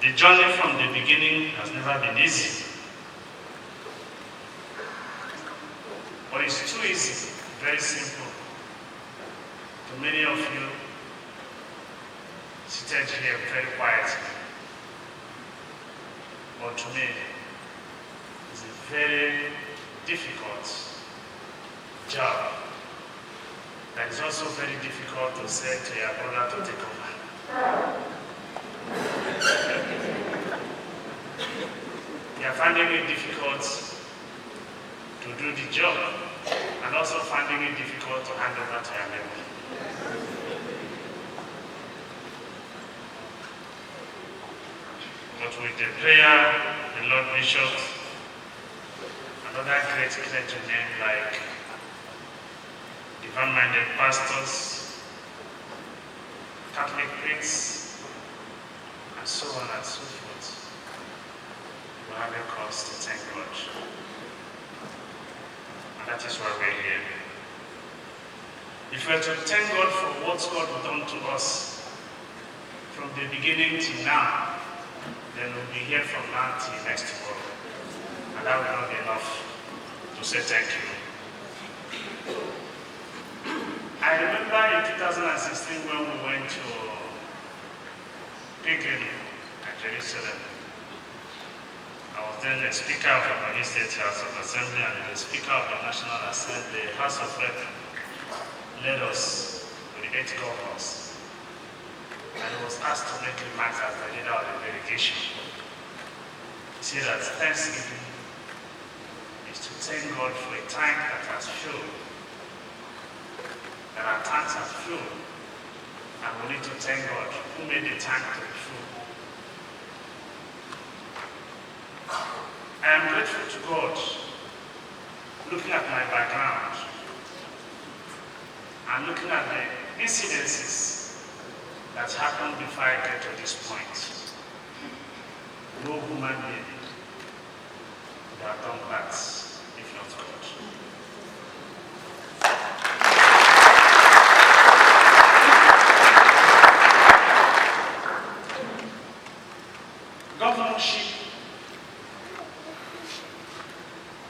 The journey from the beginning has never been easy. But it's too easy, very simple. To many of you seated here very quietly. But to me, it's a very difficult job. That is also very difficult to say to your brother to take over. You are finding it difficult to do the job and also finding it difficult to hand over to your neighbor. But with the prayer, the Lord Bishop, and other great clergymen like divine-minded pastors, Catholic priests, and so on and so forth, we have a cause to thank God. And that is why we're here. If we are to thank God for what God has done to us from the beginning till now, then we'll be here from now till next tomorrow. And that will not be enough to say thank you. I remember in 2016 when we went to pilgrimage at Jerusalem. I was then the Speaker of the Ebonyi State House of Assembly and the Speaker of the National Assembly, House of Rep, led us with the 8 governors. And he was asked to make remarks as the leader of the delegation. He said that Thanksgiving is to thank God for a tank that has fuel. That our tanks are full, and we need to thank God who made the tank to be full. I am grateful to God, looking at my background and looking at the incidences that happened before I get to this point. No human being would have done that if not God. Governorship,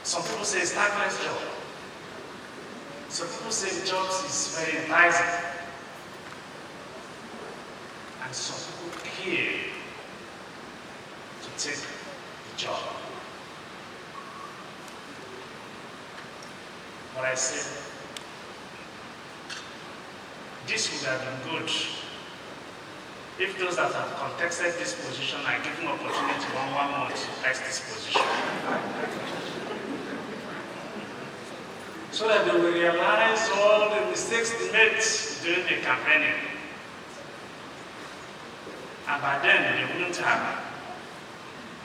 some people say it's not a nice job. Some people say the job is very enticing. And some people care to take the job. But I said, this would have been good if those that have contested this position are given opportunity one month to test this position. So that they will realize all the mistakes they made during the campaigning. And by then, they wouldn't have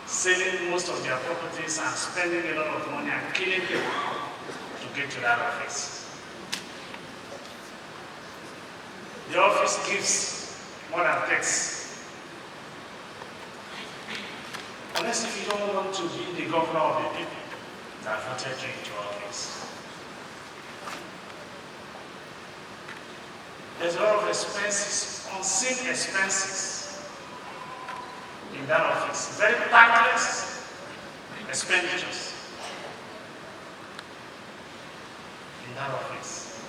selling most of their properties and spending a lot of money and killing people to get to that office. The office gives more than takes. Unless if you don't want to be the governor of the people that voted you into office. There's a lot of expenses, unseen expenses in that office. Very thankless expenditures in that office.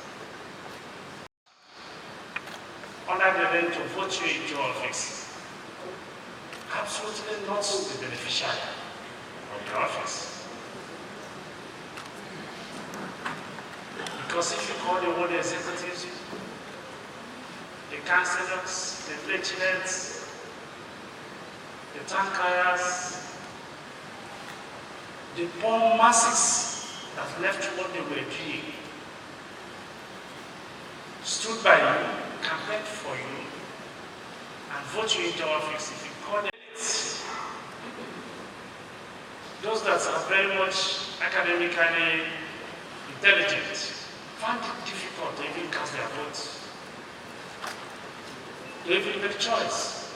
Under the then to vote you into office. Absolutely not the beneficiary of the office. Because if you call the whole executives, the councillors, the village heads, the tank carriers, the poor masses that left what they were doing, stood by you, campaigned for you, and vote you into office. If you call them, those that are very much academically intelligent find it difficult to even cast their votes. To even make choice.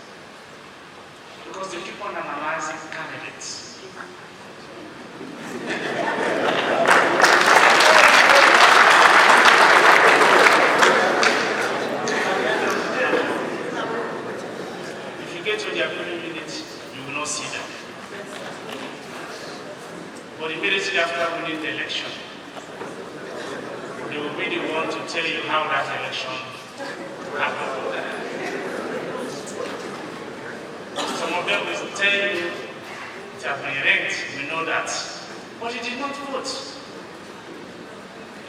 Because they keep on analyzing candidates. If you get to their polling unit, you But immediately after winning the election, they will be the one to tell you how that election happened. Some of them will tell you it has been rigged, we know that. But you did not vote.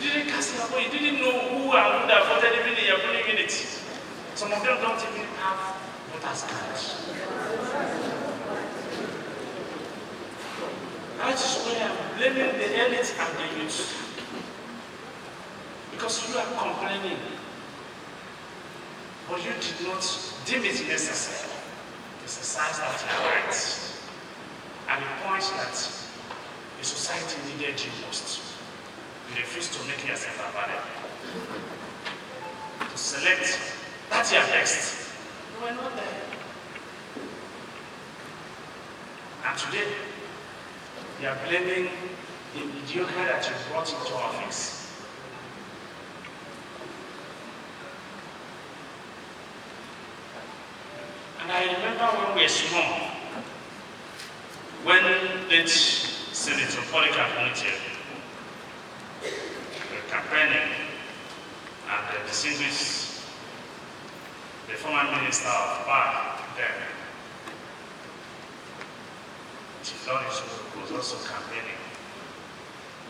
You didn't cast your vote, you didn't know who and would have voted even in your polling unit. Some of them don't even have voters' cards. That is why I'm blaming the elite and the youth. Because you are complaining, but you did not deem it necessary to exercise that your rights at the point that the society needed you most. You refused to make yourself available. To select that your best. You were not there. And today, you are blaming the mediocre that you brought into office. And I remember when we were small, when the Senator Polycarp were campaigning and the distinguished the former Minister of Power then, Chief Lawrence was also campaigning.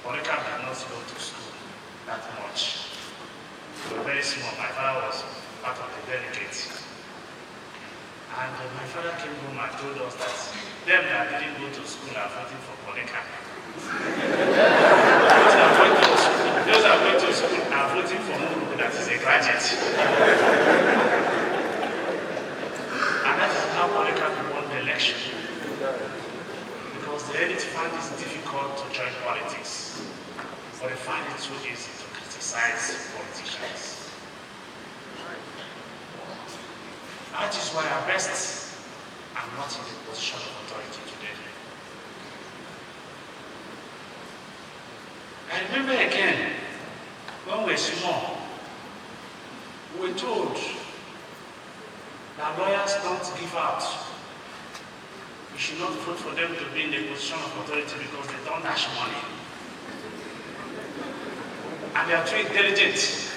Polycarp did not go to school that much. We were very small. My father was part of the delegates. And my father came home and told us that them that didn't go to school are voting for Polycarp. Those that went to school are voting for Muru, that is a graduate. And that is how Polycarp won the election. Because the elite find it difficult to join politics, but they find it too easy to criticize politicians. That is why our best are not in the position of authority today. I remember again, when we were small, we were told that lawyers don't give out. We should not vote for them to be in the position of authority because they don't dash money. And they are too intelligent.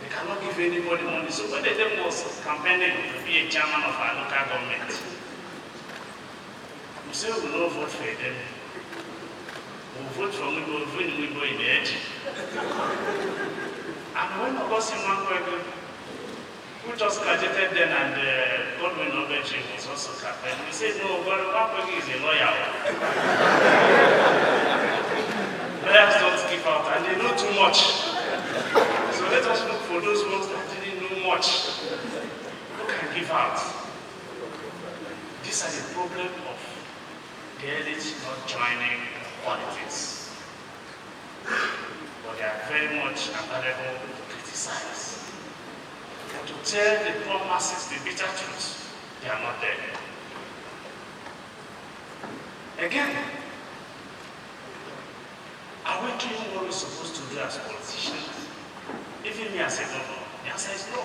They cannot give anybody money. So when the them was campaigning to be a chairman of our local government, we say we will not vote for them. We will vote for Wibo in the edge. And when Augustine Nwifuru, who just graduated then and Godwin Obechi was also campaigning, we said, no, Nwifuru is a lawyer. Lawyers don't give out and they know too much. So let us look for those ones that didn't know much, who can give out. These are the problem of the elite not joining politics. But they are very much available to criticize. And to tell the poor masses the bitter truth, they are not there. Again, are we doing what we're supposed to do as politicians? Even me as a governor, the answer is no.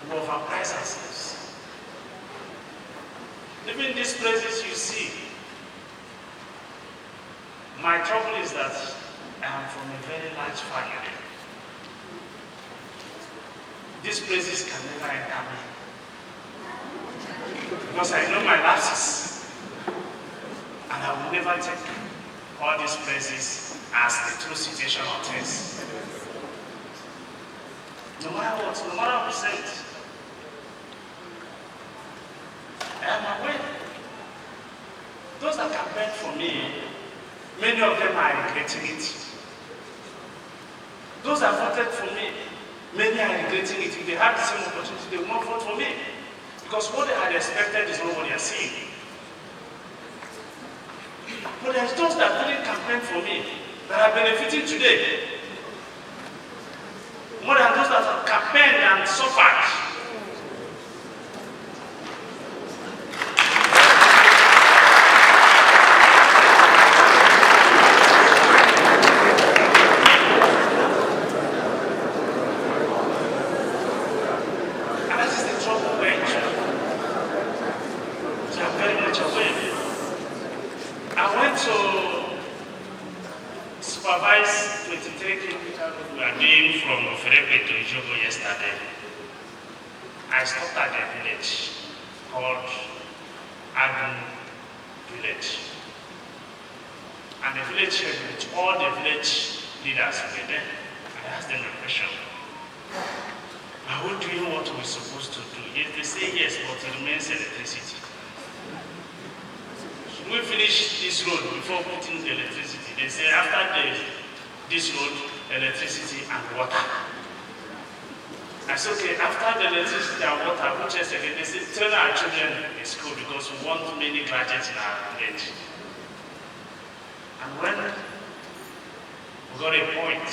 We overprice ourselves. Even these places you see, my trouble is that I am from a very large family. These places can never enter me. Because I know my lapses. And I will never take all these places as the true situation of things. No matter what, no matter what we say it, I am aware. Those that campaigned for me, many of them are regretting it. Those that voted for me, many are regretting it. If they had the same opportunity, they will not vote for me. Because what they had expected is not what they are seeing. But there's those that didn't campaign for me that are benefiting today. More than those that have campaigned and suffered. And that is the trouble we're in. So I'm very much aware. to supervise 23 kilometers we are doing from Oferepe to Ijogo yesterday. I stopped at a village called Agun village. And the village head with all the village leaders were there. I asked them a question. Are we doing what we're supposed to do? Yes, they say yes, but it remains electricity. Should we finish this road before putting the electricity? They say after this road, electricity and water. I said, okay, after the electricity and water, which is again, they say, train our children in school because we want many graduates in our village. And when we got a point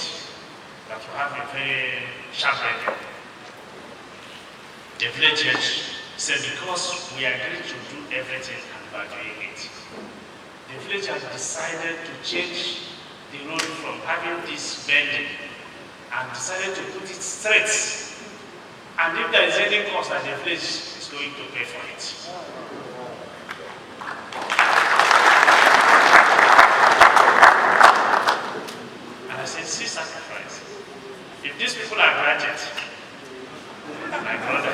that we have a very sharp record, the village head said, because we agreed to do everything and we are doing it, the village has decided to change the road from having this bending and decided to put it straight. And if there is any cost that the village is going to pay for it. And I said, see sacrifice. If these people are graduates, my brother.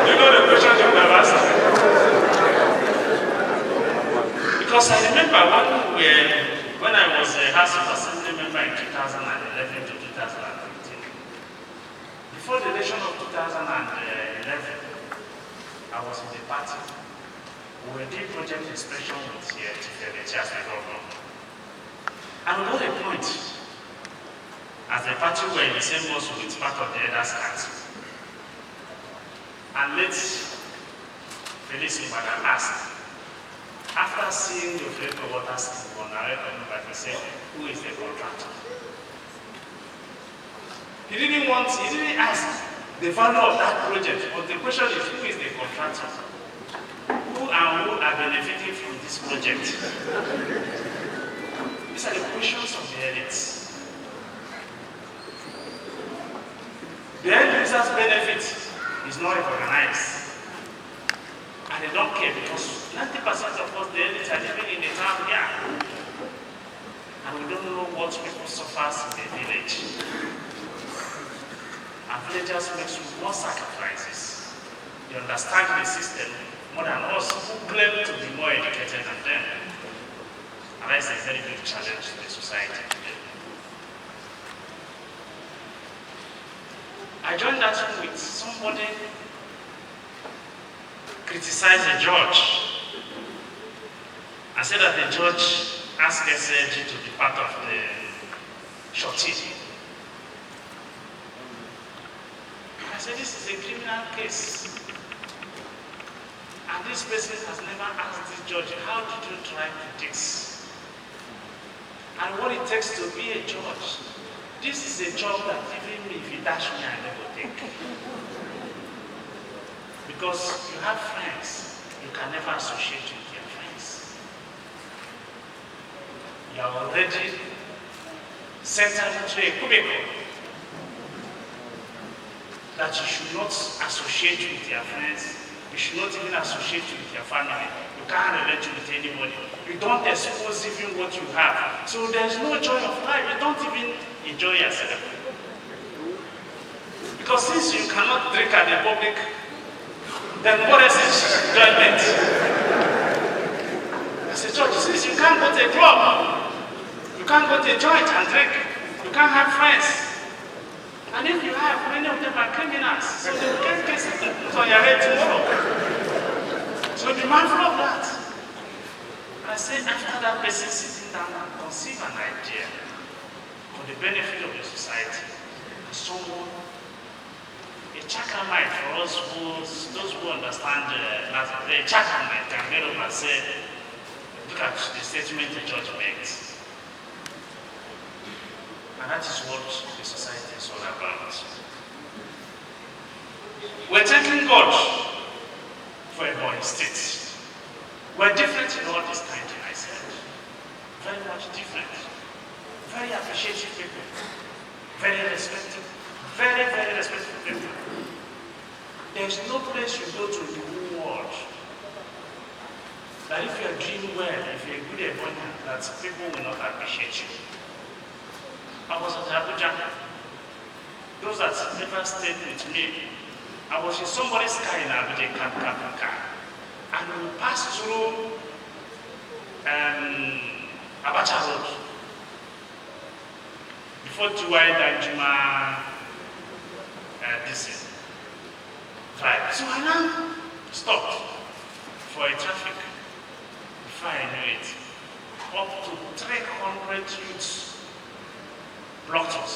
You know the question you have asked? Because I remember when I was a House of Assembly member in 2011 to 2015. Before the election of 2011, I was in the party. We were doing project inspection with TFLH as the governor. And we got a point, as the party were in the same bus with part of the Elders Council. And let's Felix Mbada asked, after seeing the flavor water scheme on our record, he said, who is the contractor? He didn't ask the value of that project, but the question is, who is the contractor? Who and who are benefiting from this project? These are the questions of the elites. The end user's benefit is not recognized. And they don't care because 90% of us, the elites, are living in the town here. And we don't know what people suffer in the village. And villagers make more sacrifices. They understand the system more than us who claim to be more educated than them. And that's a very big challenge to the society today. I joined that one with somebody criticized the judge and said that the judge asked SLG to be part of the shorty. I said, this is a criminal case. And this person has never asked the judge, how did you try critics? And what it takes to be a judge. This is a job that even me, if you dash me, I never take. Because you have friends, you can never associate with your friends. You are already settled into a cubicle that you should not associate with your friends. You should not even associate with your family. You can't relate with anybody. You don't expose even what you have. So there's no joy of life. You don't even enjoy yourself. Because since you cannot drink at the public, then what else is enjoyment? As a church, since you can't go to a club, you can't go to a joint and drink, you can't have friends. And if you have, many of them are criminals. So they will get cases on your head tomorrow. So be mindful of that. And I say, after that person sitting down and conceive an idea for the benefit of the society, someone, a Chakamite for us those who understand that, a Chakamite can get up and say, look at the statement the judge makes. And that is what the society is all about. We're thanking God for Ebonyi State. We're different in all this kind, I said. Very much different. Very appreciative people. Very respectful. Very, very respectful people. The There's no place you go to in the whole world that if you are doing well, if you're a good Ebonyi, that people will not appreciate you. I was at Abuja. Those that never stayed with me, I was in somebody's car in Abuja, and we passed through Abacha Road before Juwai Danjuma this drive. So I now stopped for a traffic. Before I knew it, up to 300 youths blocked us.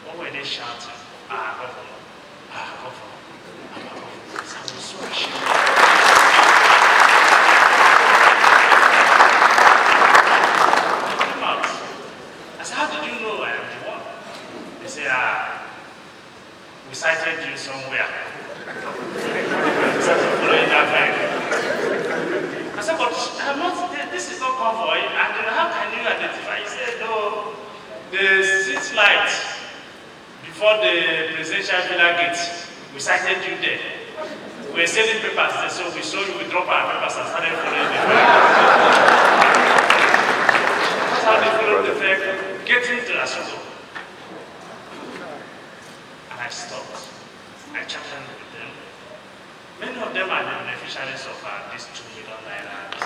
What were they shouting? Governor, governor. I was so ashamed. I came out. I said, how did you know I am the one? They said, we cited you somewhere. Following that I said, but I'm not, this is not convoy, and how can you identify? He said, no, the street light before the presidential villa gate, we cited you there. We were selling papers there, so we saw you, we dropped our papers and started following the flag. That's how they followed the flag, getting to Asuko. And I stopped. I chatted with them. Many of them are the beneficiaries of this 2 million naira. I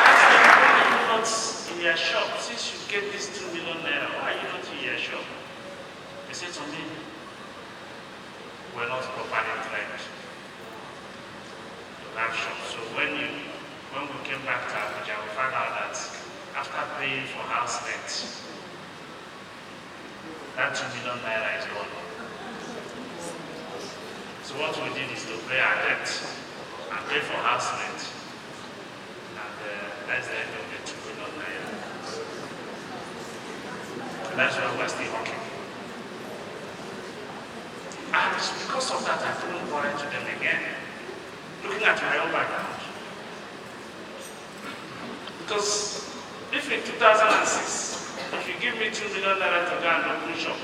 asked them, why are you not in your shop? Since you get this 2 million naira, why are you not in your shop? They said to me, we're not properly trained to have shops. So when we came back to Abuja, we found out that after paying for house rent, that 2 million naira is gone. So what we did is to pay our debt and pay for house rent. And that's the end of the 2 million naira. So that's why we're still working. And because of that, I couldn't borrow to them again. Looking at my own background. Because if in 2006, if you give me 2 million naira to go and open shop,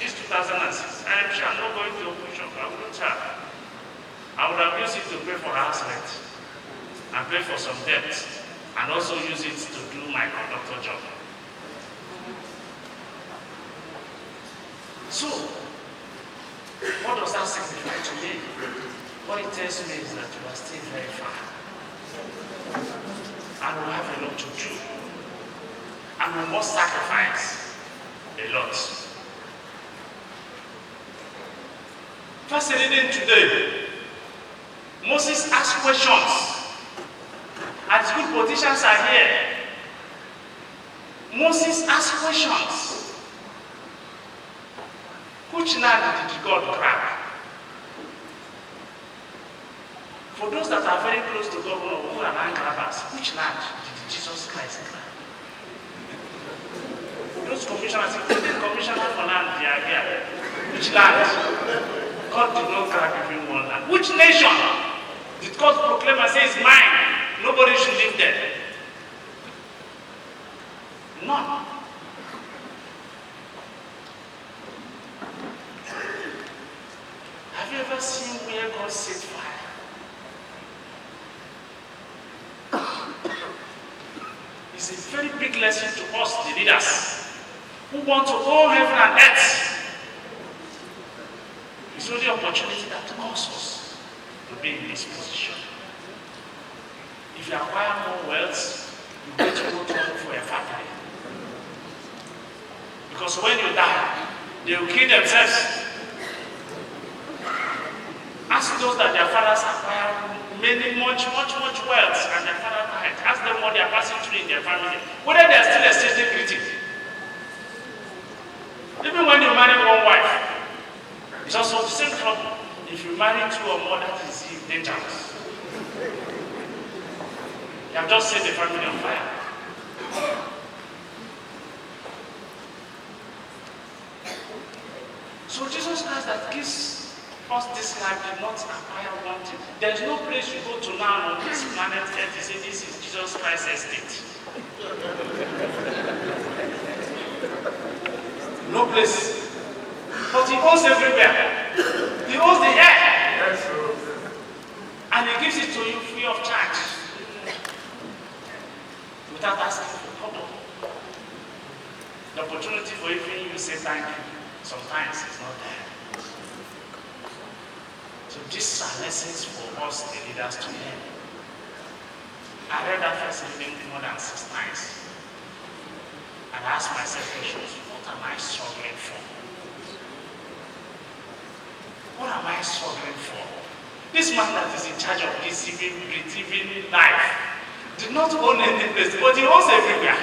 it's 2006, I am sure I'm not going to open shop. I wouldn't have. I would have used it to pay for house rent and pay for some debt and also use it to do my conductor job. So, what does that signify to me? What it tells me is that we are still very far. And we have a lot to do. And we must sacrifice a lot. First reading today, Moses asked questions. As good politicians are here, Moses asked questions. Which land did God grab? For those that are very close to God who are land grabbers, which land did Jesus Christ grab? Those commissioners, including commissioners for land, they are here. Which land? God did not grab even one land. Which nation did God proclaim and say is mine? Nobody should live there. None. Have you ever seen where God set fire? It's a very big lesson to us, the leaders, who want to own heaven and earth. It's only opportunity that calls us to be in this position. If you acquire more wealth, you get to go to work for your family. Because when you die, they will kill themselves. Ask those that their fathers acquire much wealth and their father died. Ask them what they are passing through in their family. Whether they are still exchanging greeting. Even when you marry one wife, it's also the same trouble. If you marry 2 or more, that is dangerous. You have just set the family on fire. So Jesus Christ that gives us this life did not acquire one thing. There is no place you go to now on this planet Earth to say this is Jesus Christ's estate. No place. But he owns everywhere. He owns the air. And he gives it to you free of charge. Without asking for trouble. The opportunity for even you to say thank you sometimes is not there. So these are lessons for us, the leaders, to learn. I read that first reading more than 6 times. And I asked myself questions, what am I struggling for? What am I struggling for? This man that is in charge of this even breathing life did not own any place, but he owns everywhere.